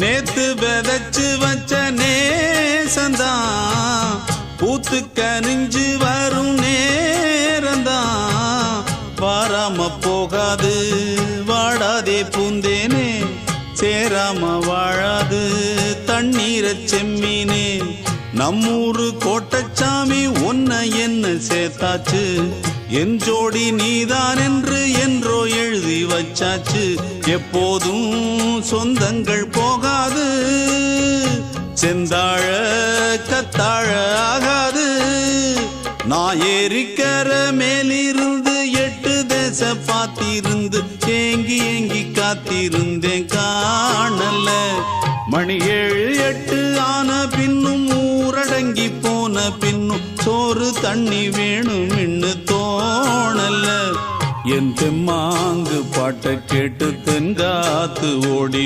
நேத்து விதைச்சு வச்ச நேசந்தான் பூத்து கனிஞ்சு வரும் நேரந்தான். வாராம போகாது வாடாதே பூந்தேனே, சேராம வாழாது தண்ணீரை செம்மீனே. நம்மூரு கோட்டச்சாமி ஒன்ன என்ன சேர்த்தாச்சு, என் ஜோடி நீதான் என்று என்றோ எழுதி வச்சாச்சு. எப்போதும் சொந்தங்கள் போகாது, செந்தாழ கத்தாழ ஆகாது. நான் ஏறிக்கர மேலிருந்து 8 தேச பார்த்திருந்து ஏங்கி ஏங்கி காத்திருந்தேன் காணல. மணி 7 8 ஆன பின்னும் ஊரடங்கி போன பின்னும் சோறு தண்ணி வேணும் இன்னு தோணல. என் தெம்மாங்கு பாட்டை கேட்டு தென்காத்து ஓடி